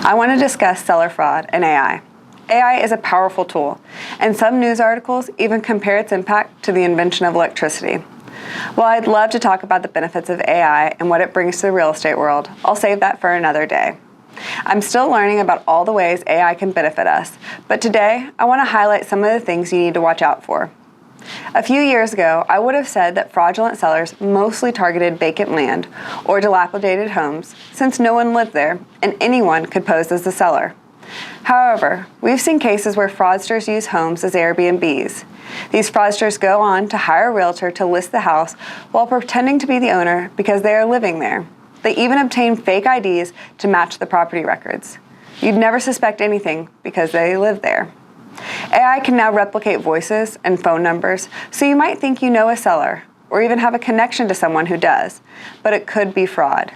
I want to discuss seller fraud and AI. AI is a powerful tool, and some news articles even compare its impact to the invention of electricity. While I'd love to talk about the benefits of AI and what it brings to the real estate world, I'll save that for another day. I'm still learning about all the ways AI can benefit us, but today I want to highlight some of the things you need to watch out for. A few years ago, I would have said that fraudulent sellers mostly targeted vacant land or dilapidated homes since no one lived there and anyone could pose as the seller. However, we've seen cases where fraudsters use homes as Airbnbs. These fraudsters go on to hire a realtor to list the house while pretending to be the owner because they are living there. They even obtain fake IDs to match the property records. You'd never suspect anything because they live there. AI can now replicate voices and phone numbers, so you might think you know a seller or even have a connection to someone who does, but it could be fraud.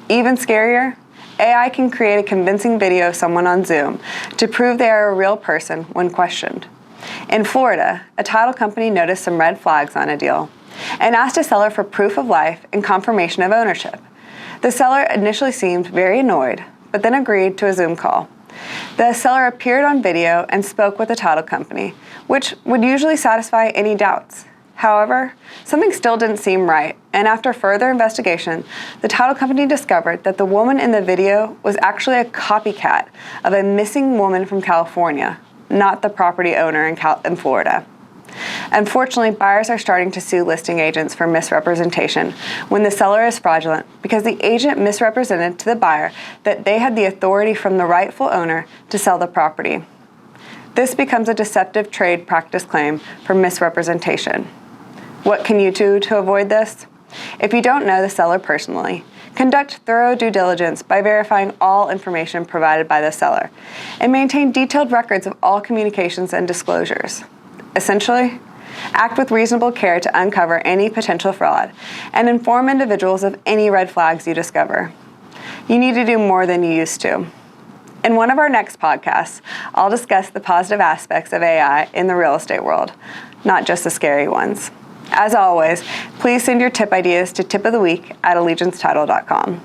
Even scarier, AI can create a convincing video of someone on Zoom to prove they are a real person when questioned. In Florida, a title company noticed some red flags on a deal and asked a seller for proof of life and confirmation of ownership. The seller initially seemed very annoyed, but then agreed to a Zoom call. The seller appeared on video and spoke with the title company, which would usually satisfy any doubts. However, something still didn't seem right, and after further investigation, the title company discovered that the woman in the video was actually a copycat of a missing woman from California, not the property owner in Florida. Unfortunately, buyers are starting to sue listing agents for misrepresentation when the seller is fraudulent because the agent misrepresented to the buyer that they had the authority from the rightful owner to sell the property. This becomes a deceptive trade practice claim for misrepresentation. What can you do to avoid this? If you don't know the seller personally, conduct thorough due diligence by verifying all information provided by the seller and maintain detailed records of all communications and disclosures. Essentially, act with reasonable care to uncover any potential fraud and inform individuals of any red flags you discover. You need to do more than you used to. In one of our next podcasts, I'll discuss the positive aspects of AI in the real estate world, not just the scary ones. As always, please send your tip ideas to tipoftheweek@allegiancetitle.com.